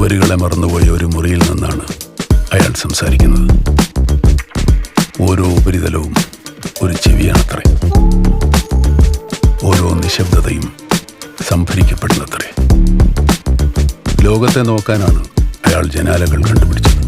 ചുവരുകളെ മറന്നുപോയ ഒരു മുറിയിൽ നിന്നാണ് അയാൾ സംസാരിക്കുന്നത്. ഓരോ ഉപരിതലവും ഒരു ചെവിയാണത്രേ. ഓരോ നിശബ്ദതയും സംഭരിക്കപ്പെടുന്നത്രേ. ലോകത്തെ നോക്കാനാണ് അയാൾ ജനാലകൾ കണ്ടുപിടിച്ചത്.